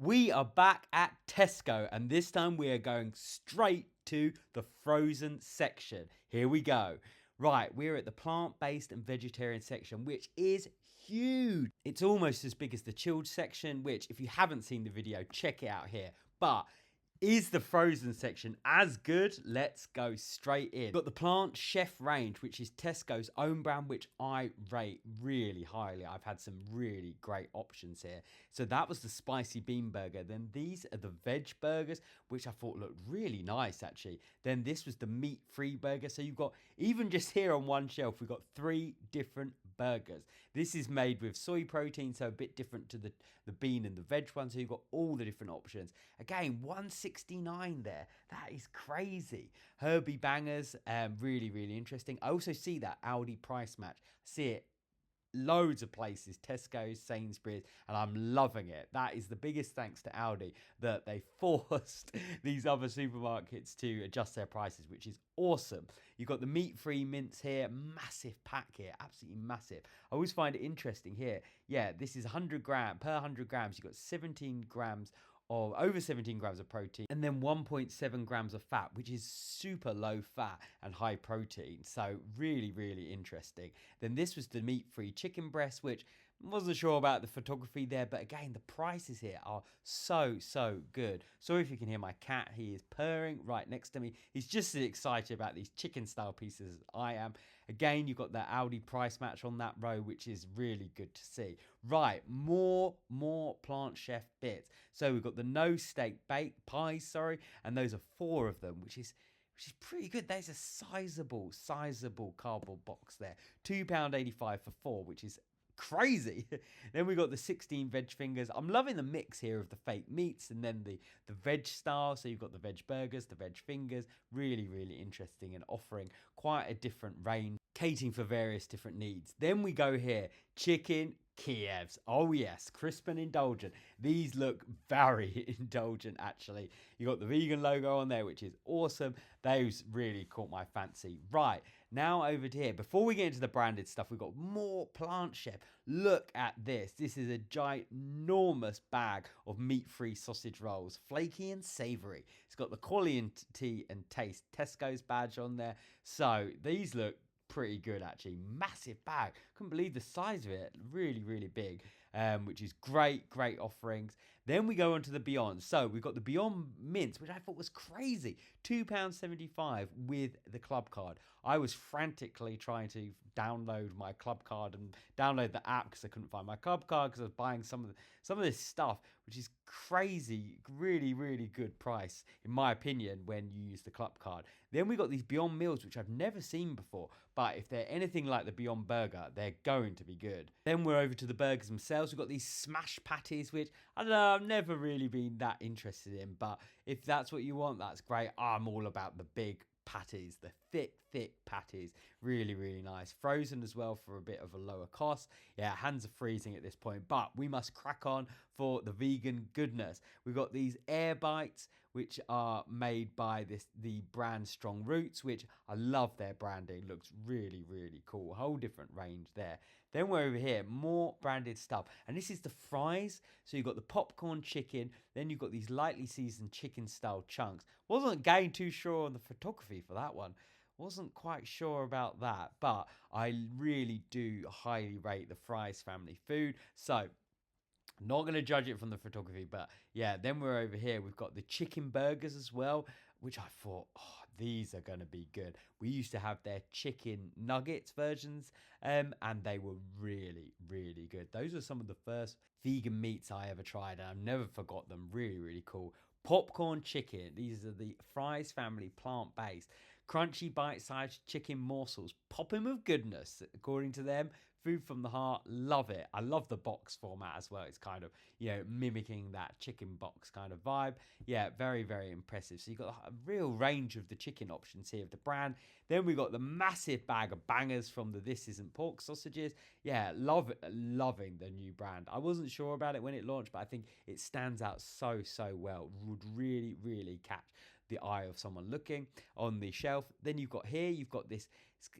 We are back at Tesco, and this time we are going straight to the frozen section. Here we go. Right, we're at the plant-based and vegetarian section, which is huge. It's almost as big as the chilled section, which if you haven't seen the video, check it out here. But is the frozen section as good? Let's go straight in. We've got the Plant Chef range, which is Tesco's own brand, which I rate really highly. I've had some really great options here. So that was the spicy bean burger. Then these are the veg burgers, which I thought looked really nice actually. Then this was the meat-free burger. So you've got, even just here on one shelf, we've got 3 different burgers. This is made with soy protein, so a bit different to the bean and the veg one. So you've got all the different options. Again, 169 there. That is crazy. Herbie bangers, really, really interesting. I also see that Aldi price match. I see it loads of places, Tesco, Sainsbury's, and I'm loving it. That is the biggest thanks to Aldi, that they forced these other supermarkets to adjust their prices, which is awesome. You've got the meat-free mince here, massive pack here, absolutely massive. I always find it interesting here. Yeah, this is 100 grams, per 100 grams, you've got 17 grams of over 17 grams of protein, and then 1.7 grams of fat, which is super low fat and high protein. So really, really interesting. Then this was the meat-free chicken breast, which wasn't sure about the photography there, but again, the prices here are so good. Sorry if you can hear my cat. He is purring right next to me. He's just as excited about these chicken style pieces as I am. Again, you've got the Aldi price match on that row, which is really good to see. Right, more Plant Chef bits. So we've got the no steak baked pies, and those are 4 of them, which is pretty good. There's a sizable cardboard box there. £2.85 for 4, which is crazy. Then we got the 16 veg fingers. I'm loving the mix here of the fake meats and then the veg style. So you've got the veg burgers, the veg fingers. Really, really interesting and offering quite a different range, catering for various different needs. Then we go here, chicken Kievs. Oh yes, crisp and indulgent. These look very indulgent actually. You got the vegan logo on there, which is awesome. Those really caught my fancy. Right, now over to here. Before we get into the branded stuff, we've got more Plant Chef. Look at this. This is a ginormous bag of meat-free sausage rolls, flaky and savory. It's got the quality and taste Tesco's badge on there. So these look pretty good actually. Massive bag. Couldn't believe the size of it. Really, really big. Which is great offerings. Then we go on to the Beyond. So we've got the Beyond Mince, which I thought was crazy. £2.75 with the club card. I was frantically trying to download my club card and download the app because I couldn't find my club card because I was buying some of this stuff, which is crazy, really, really good price in my opinion when you use the club card. Then we got these Beyond Meals, which I've never seen before, but if they're anything like the Beyond Burger, they're going to be good. Then we're over to the burgers themselves. We've got these smash patties, which I don't know, I've never really been that interested in, but if that's what you want, that's great. I'm all about the big patties, the thick patties. Really, really nice. Frozen as well for a bit of a lower cost. Yeah, hands are freezing at this point, but we must crack on for the vegan goodness. We've got these air bites, which are made by the brand Strong Roots, which I love their branding. Looks really, really cool. Whole different range there. Then we're over here, more branded stuff. And this is the fries. So you've got the popcorn chicken. Then you've got these lightly seasoned chicken style chunks. Wasn't getting too sure on the photography for that one. Wasn't quite sure about that. But I really do highly rate the Fries family food. So not going to judge it from the photography, but yeah, then we're over here. We've got the chicken burgers as well, which I thought, oh, these are going to be good. We used to have their chicken nuggets versions, and they were really, really good. Those are some of the first vegan meats I ever tried, and I've never forgot them. Really, really cool. Popcorn chicken. These are the Fries family plant-based. Crunchy bite-sized chicken morsels. Popping with goodness, according to them. Food from the heart, love it. I love the box format as well. It's kind of, mimicking that chicken box kind of vibe. Yeah, very, very impressive. So you've got a real range of the chicken options here of the brand. Then we got the massive bag of bangers from the This Isn't Pork sausages. Yeah, loving the new brand. I wasn't sure about it when it launched, but I think it stands out so well. Would really, really catch the eye of someone looking on the shelf. Then you've got this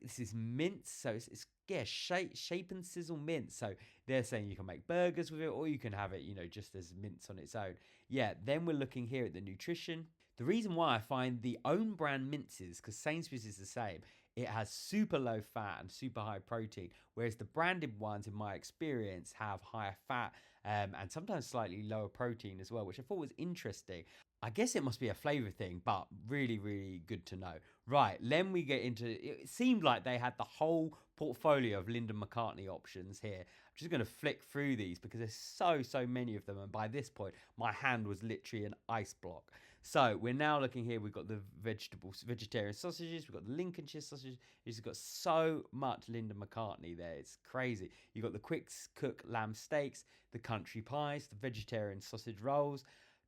this is mince, so it's yeah, shape and sizzle mince. So they're saying you can make burgers with it, or you can have it, just as mince on its own. Yeah, then we're looking here at the nutrition. The reason why I find the own brand minces, because Sainsbury's is the same, it has super low fat and super high protein, whereas the branded ones, in my experience, have higher fat and sometimes slightly lower protein as well, which I thought was interesting. I guess it must be a flavour thing, but really, really good to know. Right, then we get into, it seemed like they had the whole portfolio of Linda McCartney options here. I'm just going to flick through these because there's so many of them. And by this point, my hand was literally an ice block. So we're now looking here. We've got the vegetarian sausages. We've got the Lincolnshire sausages. You've got so much Linda McCartney there. It's crazy. You've got the quick cook lamb steaks, the country pies, the vegetarian sausage rolls.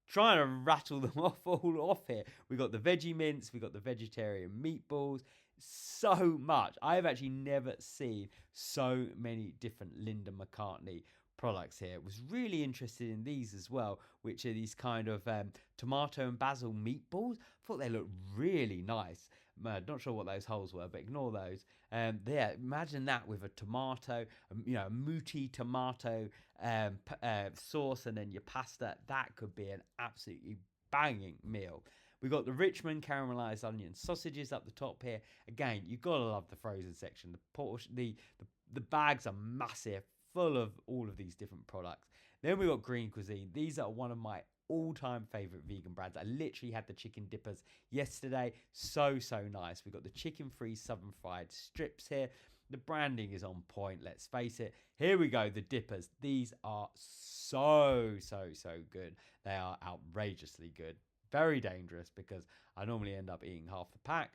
Trying to rattle them all off here. We got the veggie mince. We got the vegetarian meatballs. So much. I have actually never seen so many different Linda McCartney products here. Was really interested in these as well, which are these kind of tomato and basil meatballs. Thought they looked really nice. Not sure what those holes were, but ignore those. Yeah, imagine that with a tomato, a muti tomato sauce, and then your pasta. That could be an absolutely banging meal. We got the Richmond caramelized onion sausages up the top here. Again, you've got to love the frozen section. The bags are massive, full of all of these different products. Then we got Green Cuisine. These are one of my all-time favorite vegan brands. I literally had the chicken dippers yesterday. So nice. We got the chicken-free southern fried strips here. The branding is on point, let's face it. Here we go, the dippers. These are so good. They are outrageously good. Very dangerous because I normally end up eating half the pack.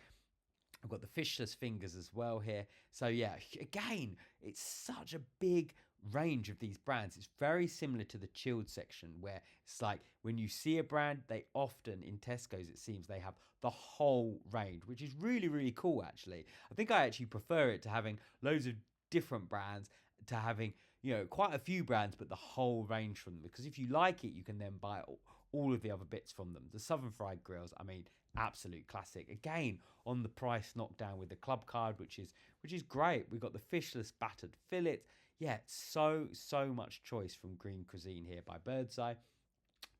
I've got the fishless fingers as well here. So yeah, again, it's such a big range of these brands. It's very similar to the chilled section, where it's like when you see a brand, they often, in Tesco's it seems, they have the whole range, which is really cool actually. I think I actually prefer it to having loads of different brands to having quite a few brands but the whole range from them, because if you like it you can then buy all of the other bits from them. The southern fried grills, I mean, absolute classic. Again, on the price knockdown with the club card, which is great. We've got the fishless battered fillet. Yeah, so much choice from Green Cuisine here by Birdseye.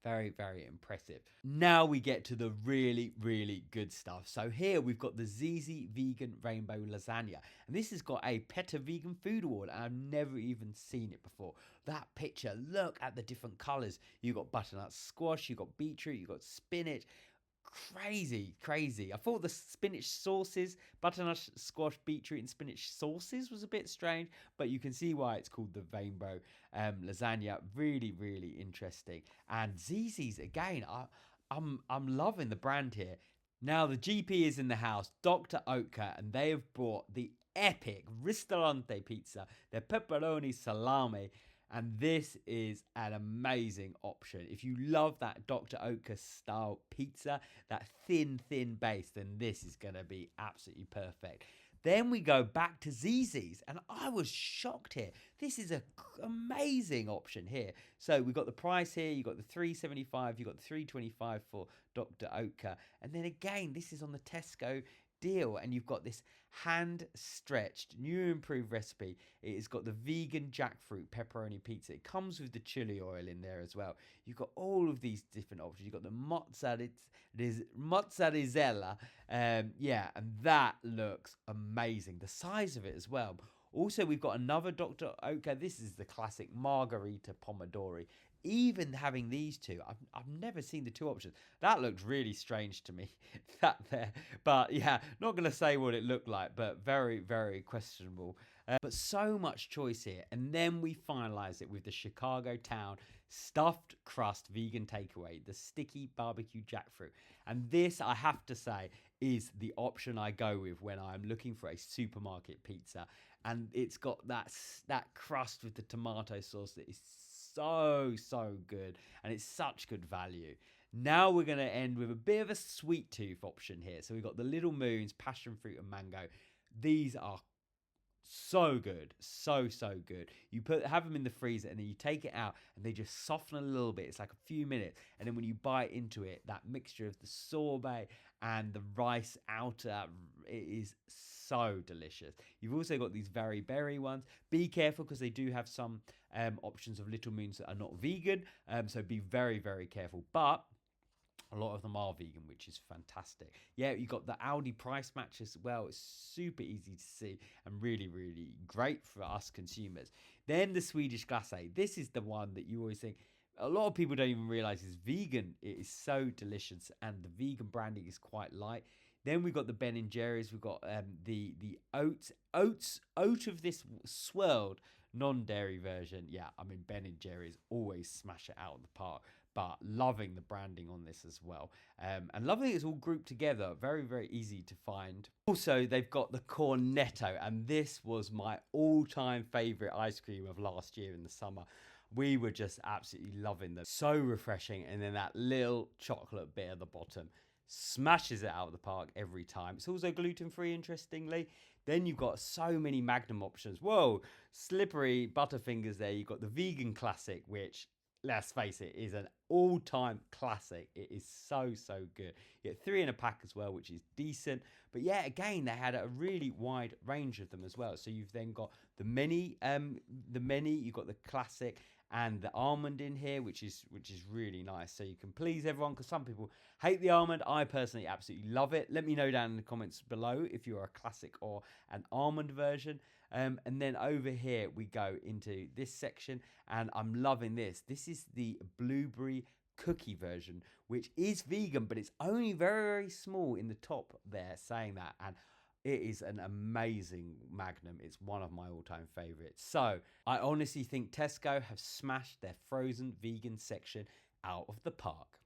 Very impressive. Now we get to the really good stuff. So here we've got the ZZ Vegan Rainbow Lasagna. And this has got a PETA Vegan Food Award. And I've never even seen it before. That picture, look at the different colours. You've got butternut squash, you've got beetroot, you've got spinach. Crazy. I thought the spinach sauces, butternut squash, beetroot and spinach sauces was a bit strange, but you can see why it's called the rainbow lasagna. Really interesting. And ZZ's, again, I'm loving the brand here. Now the GP is in the house, Dr. Oetker, and they have brought the epic Ristorante pizza, their pepperoni salami. And this is an amazing option. If you love that Dr. Oetker style pizza, that thin base, then this is going to be absolutely perfect. Then we go back to ZZ's, and I was shocked here. This is an amazing option here. So we've got the price here. You've got the $3.75. You've got the $3.25 for Dr. Oetker. And then again, this is on the Tesco deal, and you've got this hand stretched new improved recipe. It has got the vegan jackfruit pepperoni pizza. It comes with the chili oil in there as well. You've got all of these different options. You've got the mozzarella, and that looks amazing. The size of it as well. Also, we've got another Dr. Oetker. This is the classic margarita pomodori. Even having these two, I've never seen the two options. That looked really strange to me, that there. But yeah, not going to say what it looked like, but very questionable. But so much choice here. And then we finalize it with the Chicago Town stuffed crust vegan takeaway, the sticky barbecue jackfruit. And this, I have to say, is the option I go with when I'm looking for a supermarket pizza. And it's got that crust with the tomato sauce that is so good, and it's such good value. Now we're going to end with a bit of a sweet tooth option here. So we've got the Little Moons, passion fruit and mango. These are So good, so good. You have them in the freezer and then you take it out and they just soften a little bit. It's like a few minutes, and then when you bite into it, that mixture of the sorbet and the rice outer, it is so delicious. You've also got these very berry ones. Be careful because they do have some options of Little Moons that are not vegan, so be very careful. But a lot of them are vegan, which is fantastic. Yeah, you got the Aldi price match as well. It's super easy to see and really great for us consumers. Then the Swedish glacé. This is the one that you always think a lot of people don't even realize is vegan. It is so delicious, and the vegan branding is quite light. Then we've got the Ben and Jerry's. We've got the oat of this swirled non-dairy version. Yeah, I mean Ben and Jerry's always smash it out of the park. But loving the branding on this as well. And loving it's all grouped together. Very easy to find. Also, they've got the Cornetto. And this was my all-time favourite ice cream of last year in the summer. We were just absolutely loving them. So refreshing. And then that little chocolate bit at the bottom smashes it out of the park every time. It's also gluten-free, interestingly. Then you've got so many Magnum options. Whoa, slippery Butterfingers there. You've got the vegan classic, which, let's face it, is an all-time classic. It is so good. You get 3 in a pack as well, which is decent. But yeah, again, they had a really wide range of them as well. So you've then got the mini, you've got the classic and the almond in here, which is really nice. So you can please everyone, because some people hate the almond. I personally absolutely love it. Let me know down in the comments below if you're a classic or an almond version. And then over here we go into this section, and I'm loving this. This is the blueberry cookie version, which is vegan, but it's only very small in the top there saying that, and it is an amazing Magnum. It's one of my all-time favorites. So I honestly think Tesco have smashed their frozen vegan section out of the park.